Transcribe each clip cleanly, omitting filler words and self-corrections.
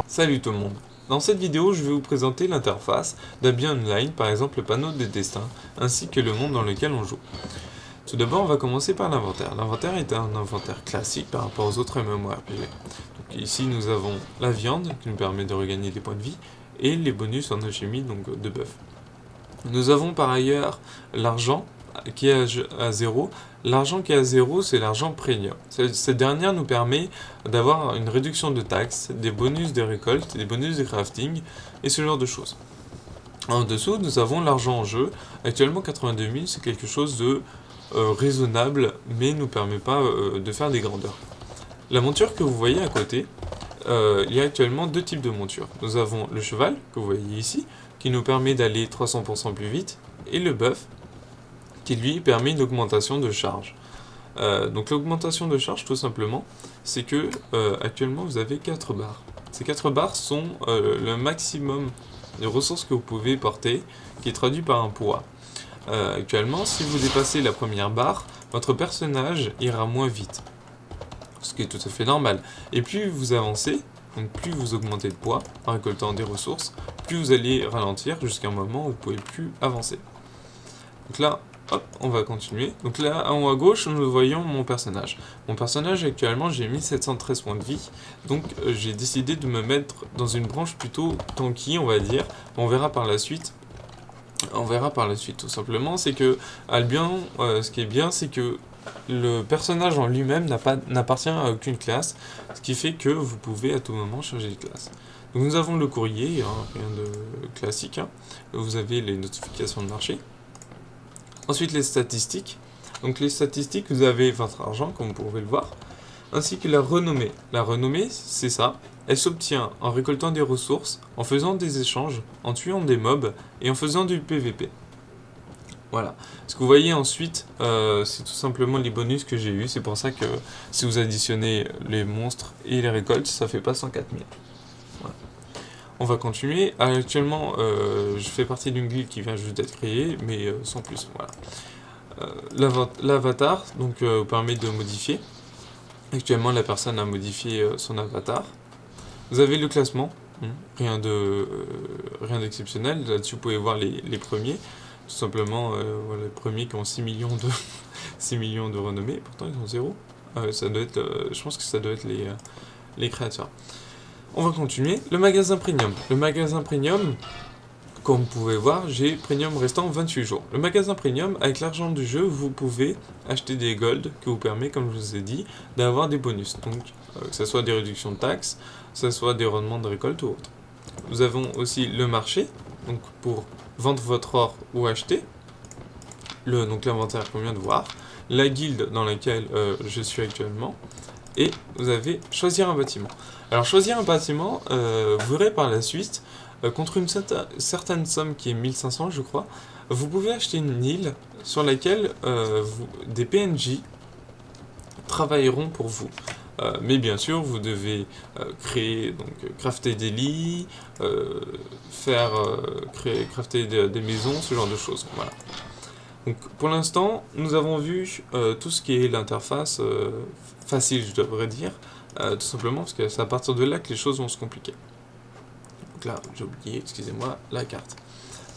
Salut tout le monde. Dans cette vidéo, je vais vous présenter l'interface d'Albion Online, par exemple le panneau des destins, ainsi que le monde dans lequel on joue. Tout d'abord, on va commencer par l'inventaire. L'inventaire est un inventaire classique par rapport aux autres MMORPG. Donc ici, nous avons la viande, qui nous permet de regagner des points de vie, et les bonus en alchimie, donc de buff. Nous avons par ailleurs l'argent, qui est à 0. L'argent qui est à 0, c'est l'argent premium. Cette dernière nous permet d'avoir une réduction de taxes, des bonus de récolte, des bonus de crafting, et ce genre de choses. En dessous, nous avons l'argent en jeu. Actuellement, 82 000, c'est quelque chose de raisonnable, mais ne nous permet pas de faire des grandeurs. La monture que vous voyez à côté, il y a actuellement deux types de montures. Nous avons le cheval, que vous voyez ici, qui nous permet d'aller 300% plus vite, et le buff, qui lui permet une augmentation de charge. Donc l'augmentation de charge, tout simplement, c'est que actuellement vous avez 4 barres. Ces 4 barres sont le maximum de ressources que vous pouvez porter, qui est traduit par un poids. Actuellement, si vous dépassez la première barre, votre personnage ira moins vite, ce qui est tout à fait normal. Et plus vous avancez, donc plus vous augmentez de poids en récoltant des ressources, plus vous allez ralentir jusqu'à un moment où vous ne pouvez plus avancer. Donc là, hop, on va continuer. Donc là, en haut à gauche, nous voyons mon personnage. Mon personnage, actuellement, j'ai 1713 points de vie. Donc j'ai décidé de me mettre dans une branche plutôt tanky, on va dire. On verra par la suite. On verra par la suite, tout simplement. C'est que Albion, ce qui est bien, c'est que le personnage en lui-même n'appartient à aucune classe. Ce qui fait que vous pouvez à tout moment changer de classe. Donc nous avons le courrier, hein, rien de classique. Hein. Vous avez les notifications de marché. Ensuite, les statistiques. Donc les statistiques, vous avez votre argent, comme vous pouvez le voir, ainsi que la renommée. La renommée, c'est ça. Elle s'obtient en récoltant des ressources, en faisant des échanges, en tuant des mobs et en faisant du PVP. Voilà. Ce que vous voyez ensuite, c'est tout simplement les bonus que j'ai eu. C'est pour ça que si vous additionnez les monstres et les récoltes, ça fait pas 104 000. Voilà. On va continuer. Actuellement, je fais partie d'une guilde qui vient juste d'être créée, mais sans plus. Voilà. L'avatar donc vous permet de modifier. Actuellement, la personne a modifié son avatar. Vous avez le classement, rien d'exceptionnel. Là-dessus, vous pouvez voir les premiers. Tout simplement, voilà, les premiers qui ont 6 millions de 6 millions de renommées. Pourtant, ils ont 0. Ça doit être, je pense que ça doit être les créateurs. On va continuer. Le magasin premium. Le magasin premium, comme vous pouvez voir, j'ai premium restant 28 jours. Le magasin premium, avec l'argent du jeu, vous pouvez acheter des gold qui vous permet, comme je vous ai dit, d'avoir des bonus. Donc, que ce soit des réductions de taxes, que ce soit des rendements de récolte ou autre. Nous avons aussi le marché, donc pour vendre votre or ou acheter. Donc l'inventaire qu'on vient de voir. La guilde dans laquelle je suis actuellement. Et vous avez choisir un bâtiment. Alors choisir un bâtiment, vous verrez par la suite, contre une certaine somme qui est 1500 je crois, vous pouvez acheter une île sur laquelle des PNJ travailleront pour vous. Mais bien sûr, vous devez crafter des lits, crafter des maisons, ce genre de choses. Voilà. Donc pour l'instant, nous avons vu tout ce qui est l'interface facile, je devrais dire, tout simplement parce que c'est à partir de là que les choses vont se compliquer. Donc là, j'ai oublié, excusez-moi, la carte.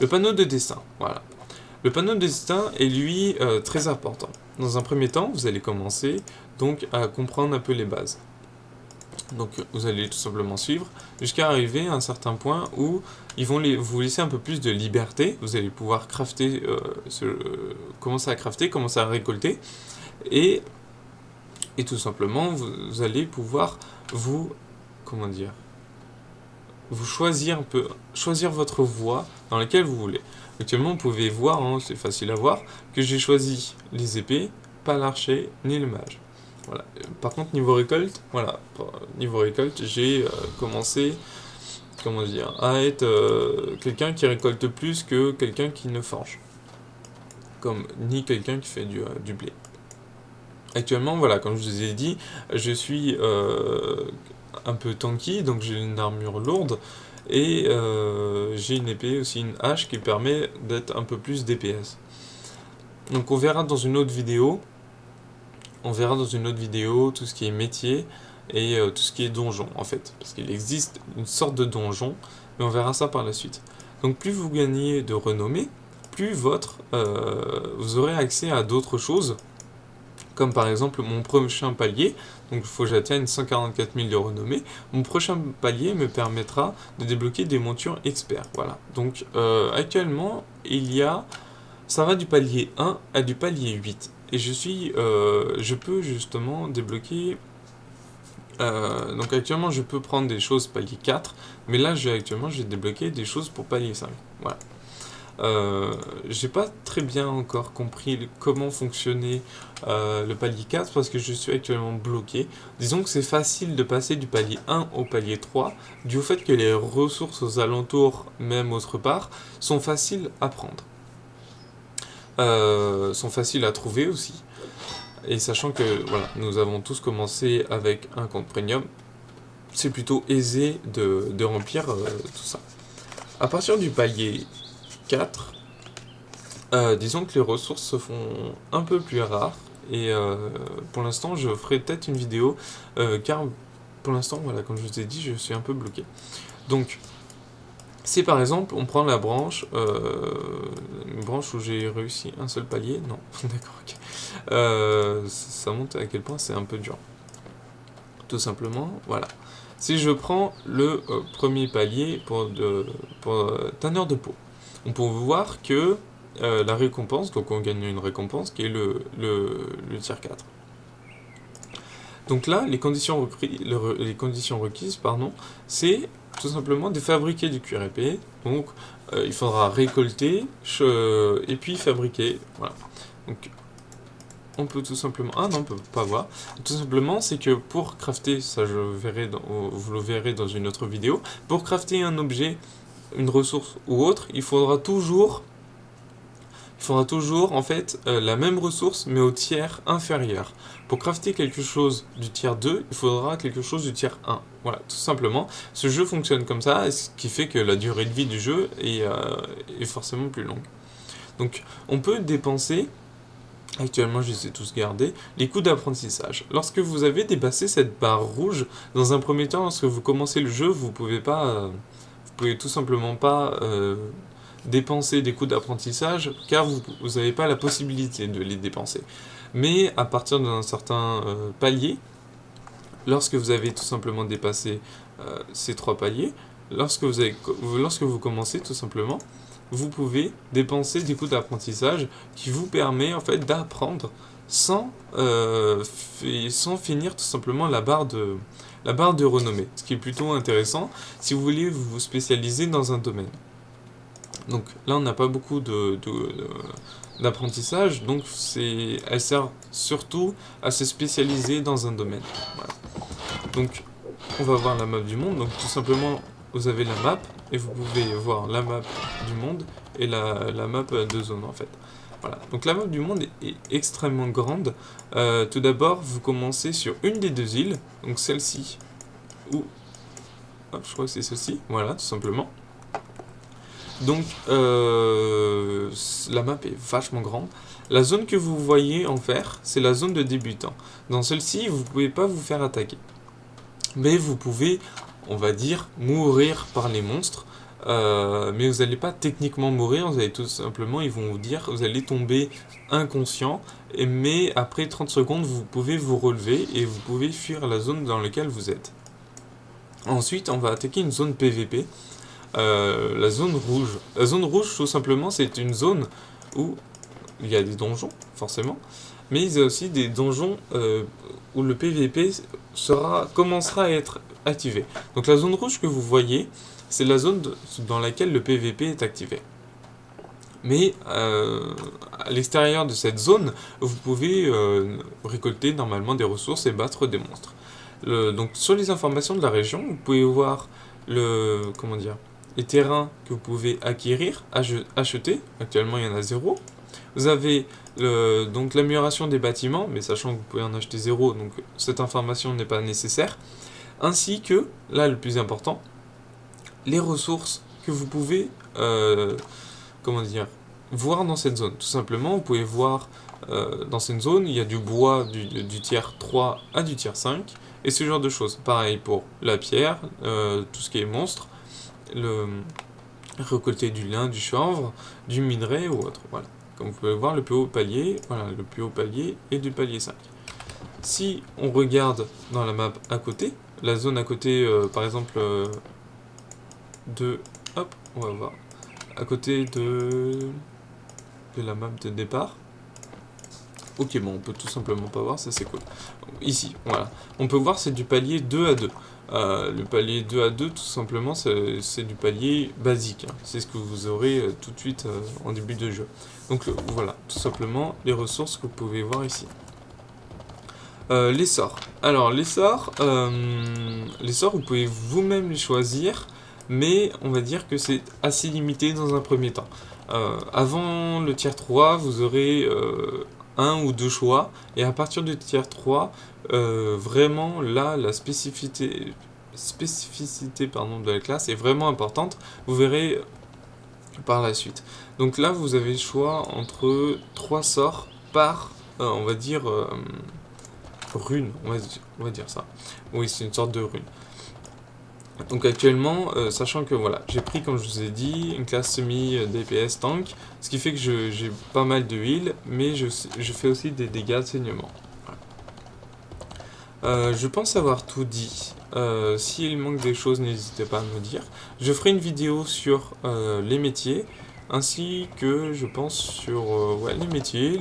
Le panneau de destin, voilà. Le panneau de destin est lui très important. Dans un premier temps, vous allez commencer donc à comprendre un peu les bases. Donc vous allez tout simplement suivre jusqu'à arriver à un certain point où ils vont vous laisser un peu plus de liberté. Vous allez pouvoir crafter, commencer à crafter, commencer à récolter et tout simplement vous allez pouvoir vous choisir votre voie dans laquelle vous voulez. Actuellement, vous pouvez voir, hein, c'est facile à voir, que j'ai choisi les épées, pas l'archer ni le mage. Voilà. Par contre, niveau récolte, voilà, niveau récolte, j'ai commencé, à être quelqu'un qui récolte plus que quelqu'un qui ne forge, ni quelqu'un qui fait du blé. Actuellement, voilà, comme je vous ai dit, je suis un peu tanky, donc j'ai une armure lourde, et j'ai une épée, aussi une hache qui permet d'être un peu plus DPS. Donc on verra dans une autre vidéo on verra dans une autre vidéo tout ce qui est métier et tout ce qui est donjon en fait, parce qu'il existe une sorte de donjon, mais on verra ça par la suite. Donc plus vous gagnez de renommée, plus vous aurez accès à d'autres choses, comme par exemple mon prochain palier. Donc il faut que j'atteigne 144 000 de renommée. Mon prochain palier me permettra de débloquer des montures experts. Voilà. Donc actuellement, ça va du palier 1 à du palier 8. Et je peux justement débloquer... donc actuellement, je peux prendre des choses palier 4. Mais là, actuellement, j'ai débloqué des choses pour palier 5. Voilà. J'ai pas très bien encore compris comment fonctionnait le palier 4 parce que je suis actuellement bloqué. Disons que c'est facile de passer du palier 1 au palier 3 dû au fait que les ressources aux alentours, même autre part, sont faciles à prendre. Sont faciles à trouver aussi. Et sachant que voilà, nous avons tous commencé avec un compte premium, c'est plutôt aisé de remplir tout ça. À partir du palier 4, disons que les ressources se font un peu plus rares et pour l'instant je ferai peut-être une vidéo car pour l'instant voilà, comme je vous ai dit, je suis un peu bloqué. Donc si par exemple on prend la branche, une branche où j'ai réussi un seul palier, non, d'accord, ok, ça montre à quel point c'est un peu dur. Tout simplement, voilà. Si je prends le premier palier pour tanneur de peau, on peut voir que la récompense, donc on gagne une récompense qui est le tier 4. Donc là, les conditions requises, c'est tout simplement de fabriquer du cuir épais. Donc il faudra récolter et puis fabriquer. Voilà. Donc on peut tout simplement... Ah non, on peut pas voir. Tout simplement, c'est que pour crafter, ça vous le verrez dans une autre vidéo, pour crafter un objet, une ressource ou autre, il faudra toujours en fait la même ressource mais au tiers inférieur. Pour crafter quelque chose du tiers 2, il faudra quelque chose du tiers 1. Voilà, tout simplement. Ce jeu fonctionne comme ça, ce qui fait que la durée de vie du jeu est forcément plus longue. Donc on peut dépenser, actuellement je les ai tous gardés, les coûts d'apprentissage. Lorsque vous avez dépassé cette barre rouge, dans un premier temps, lorsque vous commencez le jeu, vous pouvez tout simplement pas dépenser des coûts d'apprentissage car vous n'avez pas la possibilité de les dépenser. Mais à partir d'un certain palier, lorsque vous avez tout simplement dépassé ces 3 paliers, lorsque vous commencez tout simplement, vous pouvez dépenser des coûts d'apprentissage qui vous permet en fait d'apprendre sans finir tout simplement la barre de renommée, ce qui est plutôt intéressant si vous voulez vous spécialiser dans un domaine. Donc là on n'a pas beaucoup d'apprentissage, donc elle sert surtout à se spécialiser dans un domaine. Voilà. Donc on va voir la map du monde, donc tout simplement vous avez la map, et vous pouvez voir la map du monde et la map de zone en fait. Voilà. Donc la map du monde est extrêmement grande. Tout d'abord vous commencez sur une des 2 îles, donc celle-ci, ou... je crois que c'est celle-ci, voilà tout simplement. Donc la map est vachement grande. La zone que vous voyez en vert, c'est la zone de débutant. Dans celle-ci, vous ne pouvez pas vous faire attaquer. Mais vous pouvez, on va dire, mourir par les monstres. Mais vous n'allez pas techniquement mourir, vous allez tout simplement, ils vont vous dire, vous allez tomber inconscient. Mais après 30 secondes, vous pouvez vous relever et vous pouvez fuir la zone dans laquelle vous êtes. Ensuite, on va attaquer une zone PVP. La zone rouge. La zone rouge, tout simplement, c'est une zone où il y a des donjons, forcément, mais il y a aussi des donjons où le PVP commencera à être activé. Donc la zone rouge que vous voyez, c'est la zone dans laquelle le PVP est activé. Mais à l'extérieur de cette zone, vous pouvez récolter normalement des ressources et battre des monstres. Donc sur les informations de la région, vous pouvez voir les terrains que vous pouvez acquérir, acheter. Actuellement, il y en a 0. Vous avez donc l'amélioration des bâtiments, mais sachant que vous pouvez en acheter 0, donc cette information n'est pas nécessaire. Ainsi que, là le plus important, les ressources que vous pouvez voir dans cette zone. Tout simplement, vous pouvez voir dans cette zone, il y a du bois du tiers 3 à du tiers 5, et ce genre de choses. Pareil pour la pierre, tout ce qui est monstre, récolter du lin, du chanvre, du minerai ou autre. Voilà. Comme vous pouvez voir, le plus haut palier, voilà, le plus haut palier est du palier 5. Si on regarde dans la map à côté, la zone à côté, par exemple, hop, on va voir, à côté de la map de départ. Ok, bon, on peut tout simplement pas voir, ça c'est cool. Ici, voilà. On peut voir, c'est du palier 2 à 2. Le palier 2 à 2, tout simplement, c'est du palier basique. Hein. C'est ce que vous aurez tout de suite en début de jeu. Donc voilà, tout simplement, les ressources que vous pouvez voir ici. Les sorts. Alors, les sorts, vous pouvez vous-même les choisir, mais on va dire que c'est assez limité dans un premier temps. Avant le tiers 3, vous aurez un ou deux choix, et à partir du tiers 3, vraiment là, la spécificité de la classe est vraiment importante. Vous verrez par la suite. Donc là, vous avez le choix entre 3 sorts par, on va dire, rune, on va dire ça. Oui, c'est une sorte de rune. Donc actuellement, sachant que voilà, j'ai pris, comme je vous ai dit, une classe semi-DPS tank, ce qui fait que j'ai pas mal de heal, mais je fais aussi des dégâts de saignement. Voilà. Je pense avoir tout dit. S'il manque des choses, n'hésitez pas à me dire. Je ferai une vidéo sur les métiers, ainsi que, je pense, sur les métiers,